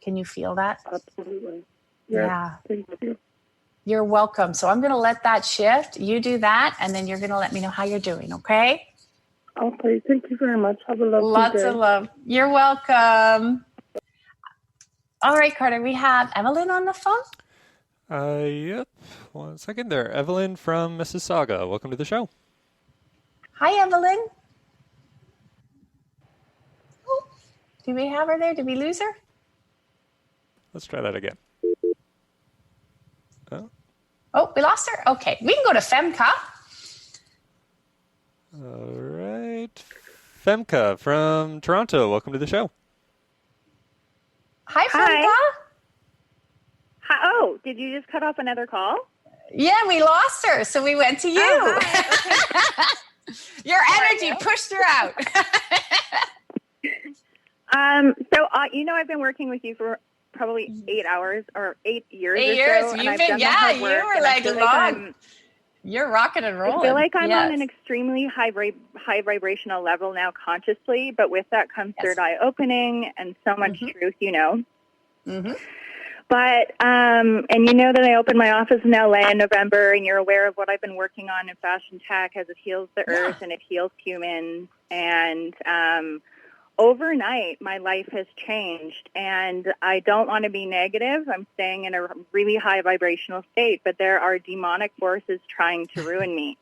Can you feel that? Absolutely. Yeah. Thank you. You're welcome. So I'm going to let that shift. You do that, and then you're going to let me know how you're doing, okay? Okay. Thank you very much. Have a lovely day. Lots of love. You're welcome. All right, Carter, we have Evelyn on the phone. Yep. 1 second there. Evelyn from Mississauga. Welcome to the show. Hi, Evelyn. Oh, do we have her there? Did we lose her? Let's try that again. Oh, we lost her? Okay. We can go to Femka. All right. Femka from Toronto. Welcome to the show. Hi, Femka. Hi. Oh, did you just cut off another call? Yeah, we lost her, so we went to you. Oh, hi. Okay. Your energy pushed her out. I've been working with you for probably 8 hours or 8 years. 8 years. So, You've been, you were like long. You're rocking and rolling. I feel like I'm on an extremely high vibrational level now consciously, but with that comes third eye opening and so much truth, Mm-hmm. But, and you know that I opened my office in LA in November, and you're aware of what I've been working on in fashion tech as it heals the earth and it heals humans. And overnight, my life has changed, and I don't want to be negative. I'm staying in a really high vibrational state, but there are demonic forces trying to ruin me.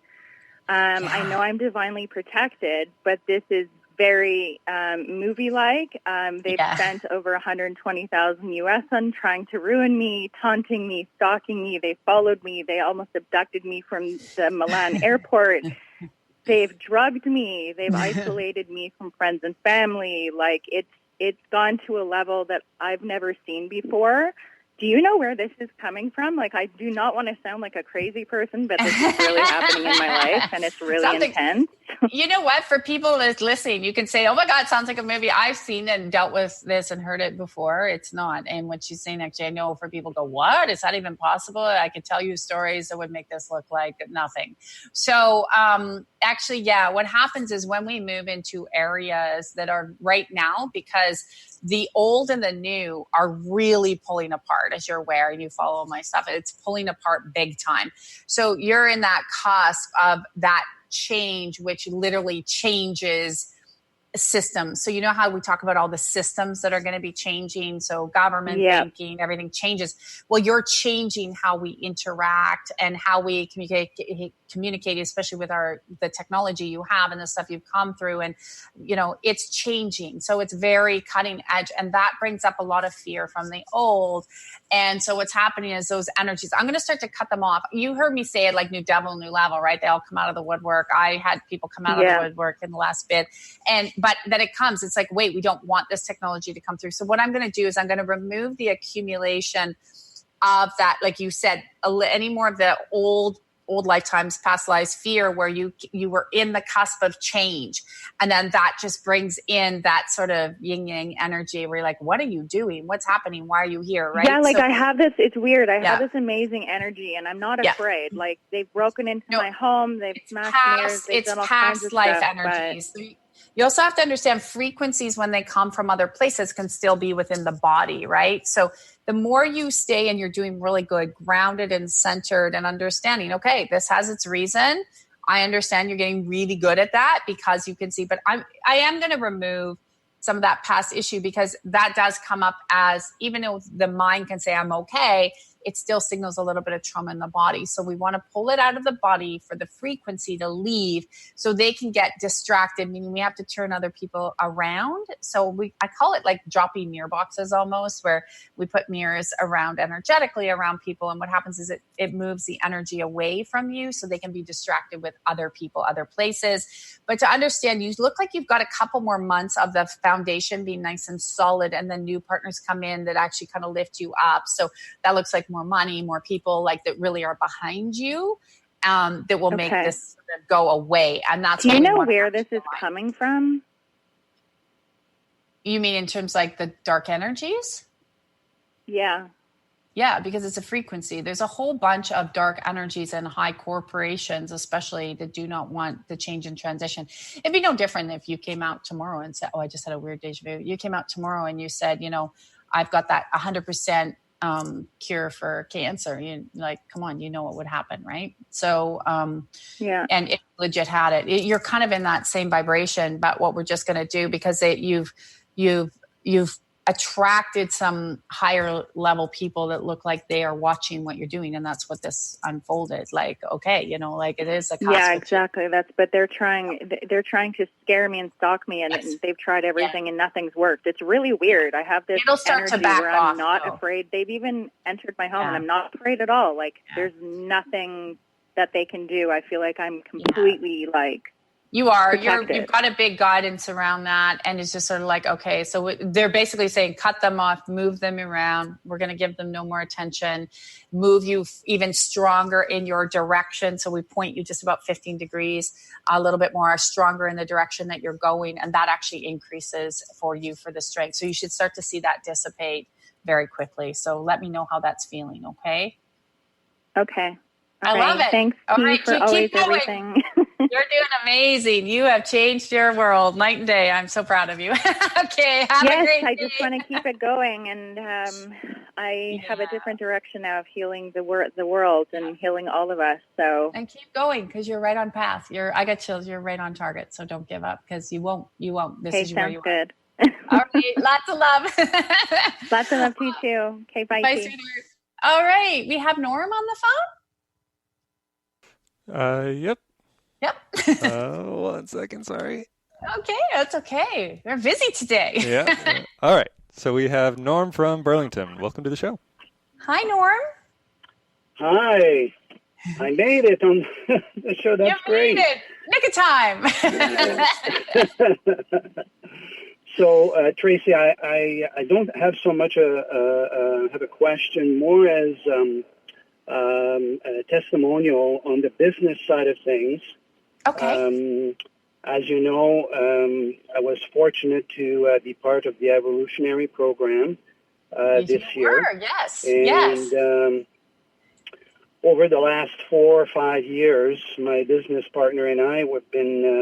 I know I'm divinely protected, but this is very movie-like. They've spent over 120,000 US on trying to ruin me, taunting me, stalking me. They followed me. They almost abducted me from the Milan airport. They've drugged me. They've isolated me from friends and family. Like it's gone to a level that I've never seen before. Do you know where this is coming from? Like, I do not want to sound like a crazy person, but this is really happening in my life, and it's really intense. You know what? For people that's listening, you can say, oh, my God, it sounds like a movie. I've seen and dealt with this and heard it before. It's not. And what she's saying, actually, I know for people go, what? Is that even possible? I could tell you stories that would make this look like nothing. So actually, yeah, what happens is when we move into areas that are right now, because the old and the new are really pulling apart, as you're aware, and you follow my stuff. It's pulling apart big time. So you're in that cusp of that change, which literally changes systems. So you know how we talk about all the systems that are going to be changing. So government, banking, everything changes. Well, you're changing how we interact and how we communicate, especially with the technology you have and the stuff you've come through. And, it's changing. So it's very cutting edge. And that brings up a lot of fear from the old. And so what's happening is those energies, I'm going to start to cut them off. You heard me say it like new devil, new level, right? They all come out of the woodwork. I had people come out of the woodwork in the last bit. But then it comes, it's like, wait, we don't want this technology to come through. So what I'm going to do is I'm going to remove the accumulation of that, like you said, any more of the old lifetimes, past lives fear where you were in the cusp of change. And then that just brings in that sort of yin yang energy where you're like, what are you doing? What's happening? Why are you here? Right. Yeah. Like I have this, it's weird. I have this amazing energy and I'm not afraid. Like they've broken into my home. They've smashed mirrors. They've done all kinds of life stuff, energies. You also have to understand frequencies when they come from other places can still be within the body, right? So the more you stay and you're doing really good, grounded and centered and understanding, okay, this has its reason. I understand you're getting really good at that because you can see, but I am going to remove some of that past issue because that does come up as, even though the mind can say I'm okay, it still signals a little bit of trauma in the body. So we want to pull it out of the body for the frequency to leave so they can get distracted, meaning we have to turn other people around. So I call it like dropping mirror boxes almost, where we put mirrors around energetically around people. And what happens is it moves the energy away from you so they can be distracted with other people, other places. But to understand, you look like you've got a couple more months of the foundation being nice and solid, and then new partners come in that actually kind of lift you up. So that looks like more money, more people like that really are behind you, that will make this sort of go away. And that's Do you know where this is coming from? You mean in terms like the dark energies? Yeah. Yeah, because it's a frequency. There's a whole bunch of dark energies and high corporations, especially that do not want the change and transition. It'd be no different if you came out tomorrow and said, oh, I just had a weird deja vu. You came out tomorrow and you said, I've got that 100% cure for cancer. You like, come on, what would happen, right? So, and if legit had you're kind of in that same vibration. But what we're just going to do, because you've attracted some higher level people that look like they are watching what you're doing, and that's what this unfolded. Like, okay, like it is a exactly. But they're trying to scare me and stalk me, and they've tried everything and nothing's worked. It's really weird. I have this energy where I'm not afraid. They've even entered my home and I'm not afraid at all. Like there's nothing that they can do. I feel like I'm completely you are. You've got a big guidance around that. And it's just sort of like, okay, so they're basically saying, cut them off, move them around. We're going to give them no more attention, move you even stronger in your direction. So we point you just about 15 degrees, a little bit more stronger in the direction that you're going. And that actually increases for you for the strength. So you should start to see that dissipate very quickly. So let me know how that's feeling. Okay. Okay. I love it. Thanks, T, for always everything. You're doing amazing. You have changed your world night and day. I'm so proud of you. Okay. Have a great day. I just want to keep it going. And I have a different direction now of healing the world and healing all of us. So and keep going because you're right on path. I got chills. You're right on target. So don't give up because you won't. This is where you good. All right. Lots of love. Lots of love to you too. Okay. Bye, sweetheart. All right. We have Norm on the phone. Yep. Yep. 1 second, sorry. Okay, that's okay. We're busy today. Yeah. All right. So we have Norm from Burlington. Welcome to the show. Hi, Norm. Hi. I made it on the show. That's great. It. Nick of time. So, Tracy, I don't have so much have a question, more as a testimonial on the business side of things. Okay. As you know, I was fortunate to be part of the evolutionary program this year. Yes. And over the last 4 or 5 years, my business partner and I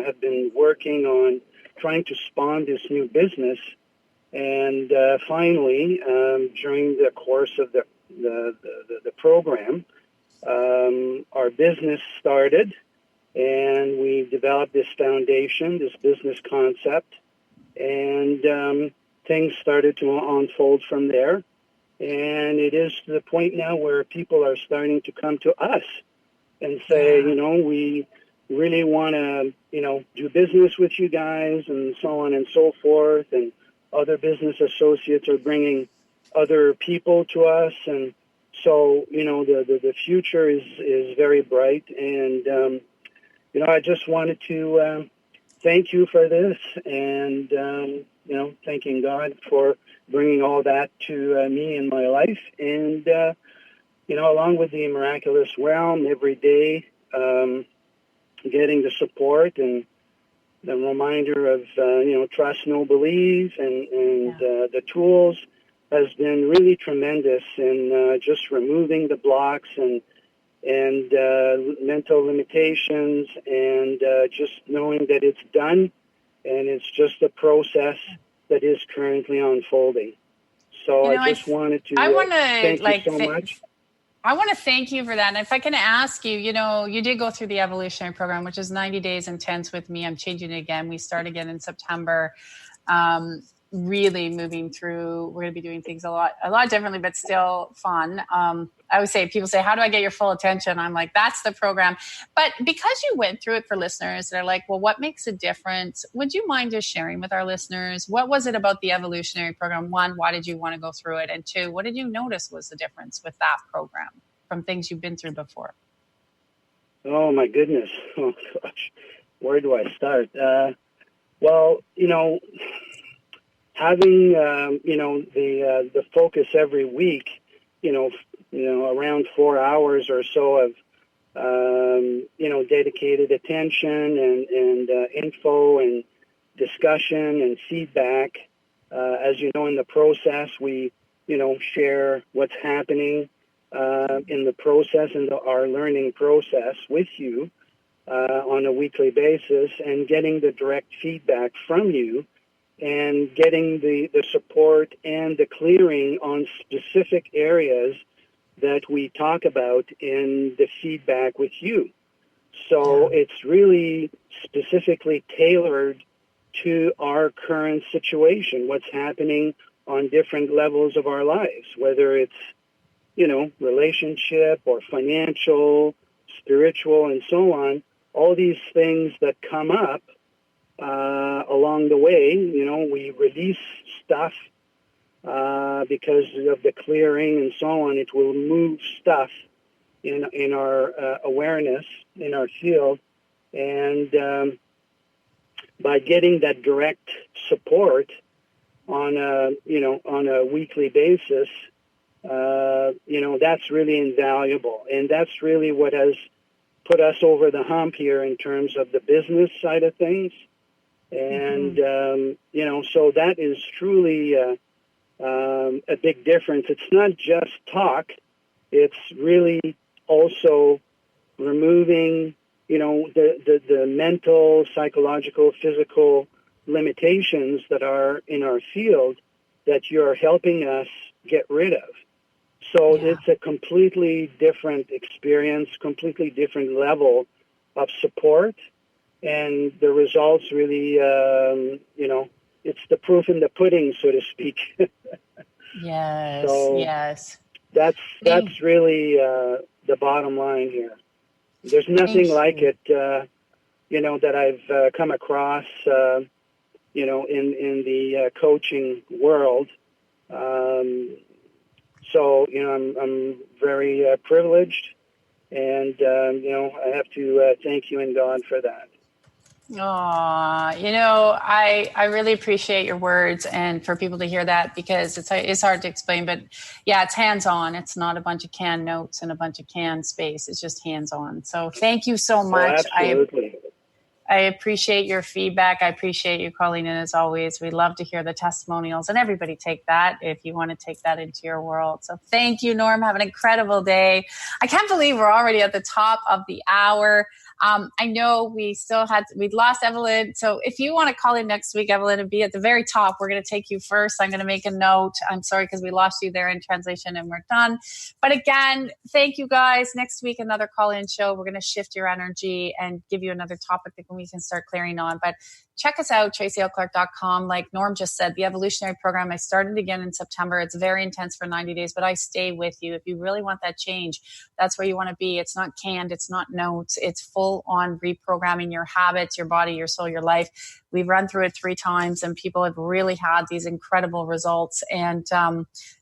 have been working on trying to spawn this new business. And finally, during the course of the program, our business started, and we developed this foundation, this business concept, And things started to unfold from there. And it is to the point now where people are starting to come to us and say, we really want to, do business with you guys, and so on and so forth. And other business associates are bringing other people to us. And so, the future is very bright. And, I just wanted to thank you for this, and, thanking God for bringing all that to me in my life. And, along with the miraculous realm every day, getting the support and the reminder of, trust, no believe, and the tools has been really tremendous in just removing the blocks and mental limitations, and just knowing that it's done, and it's just a process that is currently unfolding. So I just wanted to thank you so much. I want to thank you for that. And if I can ask you, you did go through the evolutionary program, which is 90 days intense with me. I'm changing it again. We start again in September. Really moving through. We're going to be doing things a lot differently, but still fun. I would say, people say, how do I get your full attention? I'm like, that's the program. But because you went through it, for listeners, they're like, well, what makes a difference? Would you mind just sharing with our listeners, what was it about the evolutionary program? One, why did you want to go through it? And two, what did you notice was the difference with that program from things you've been through before? Oh, my goodness. Oh, gosh. Where do I start? Well, having, the focus every week, around 4 hours or so of, dedicated attention and info and discussion and feedback. As you know, in the process, we, share what's happening in the process and our learning process with you on a weekly basis, and getting the direct feedback from you, and getting the support and the clearing on specific areas that we talk about in the feedback with you. So it's really specifically tailored to our current situation, what's happening on different levels of our lives, whether it's, relationship or financial, spiritual, and so on. All these things that come up along the way, we release stuff because of the clearing and so on. It will move stuff in our awareness, in our field, and by getting that direct support on a weekly basis, that's really invaluable, and that's really what has put us over the hump here in terms of the business side of things. And, so that is truly a big difference. It's not just talk. It's really also removing, the mental, psychological, physical limitations that are in our field that you're helping us get rid of. So it's a completely different experience, completely different level of support. And the results really, it's the proof in the pudding, so to speak. Yes, so yes. That's really the bottom line here. There's nothing like it, that I've come across, in the coaching world. So, I'm very privileged, and, I have to thank you and God for that. I really appreciate your words, and for people to hear that, because it's hard to explain, but it's hands-on. It's not a bunch of canned notes and a bunch of canned space. It's just hands-on. So thank you so much. Oh, absolutely. I appreciate your feedback. I appreciate you calling in as always. We love to hear the testimonials, and everybody take that if you want to take that into your world. So thank you, Norm. Have an incredible day. I can't believe we're already at the top of the hour. I know we'd lost Evelyn. So if you want to call in next week, Evelyn, and be at the very top, we're going to take you first. I'm going to make a note. I'm sorry because we lost you there in translation and we're done. But again, thank you guys. Next week, another call-in show. We're going to shift your energy and give you another topic that we can start clearing on. But check us out, tracylclark.com. Like Norm just said, the evolutionary program, I started again in September. It's very intense for 90 days, but I stay with you. If you really want that change, that's where you want to be. It's not canned. It's not notes. It's full on reprogramming your habits, your body, your soul, your life. We've run through it 3 times and people have really had these incredible results. And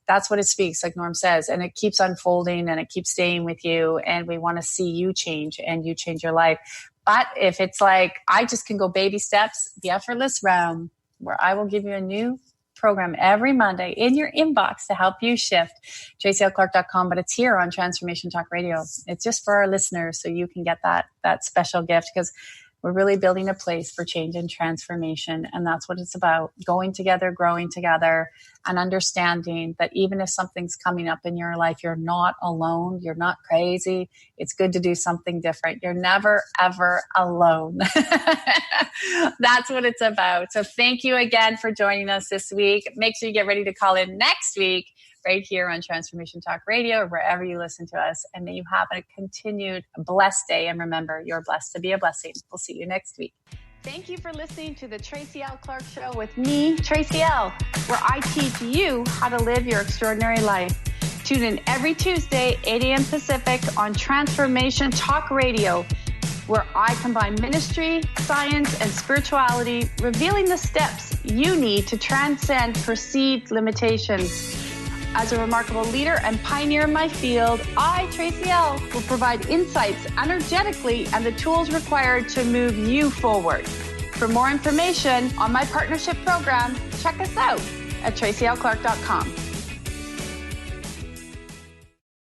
that's what it speaks, like Norm says. And it keeps unfolding and it keeps staying with you. And we want to see you change and you change your life. But if it's like, I just can go baby steps, the effortless realm, where I will give you a new program every Monday in your inbox to help you shift, tracylclark.com. But it's here on Transformation Talk Radio. It's just for our listeners, so you can get that special gift, because we're really building a place for change and transformation. And that's what it's about. Going together, growing together, and understanding that even if something's coming up in your life, you're not alone. You're not crazy. It's good to do something different. You're never, ever alone. That's what it's about. So thank you again for joining us this week. Make sure you get ready to call in next week, right here on Transformation Talk Radio, or wherever you listen to us. And may you have a continued blessed day. And remember, you're blessed to be a blessing. We'll see you next week. Thank you for listening to the Tracy L Clark Show with me, Tracy L, where I teach you how to live your extraordinary life. Tune in every Tuesday, 8 a.m. Pacific on Transformation Talk Radio, where I combine ministry, science, and spirituality, revealing the steps you need to transcend perceived limitations. As a remarkable leader and pioneer in my field, I, Tracy L, will provide insights energetically and the tools required to move you forward. For more information on my partnership program, check us out at tracylclark.com.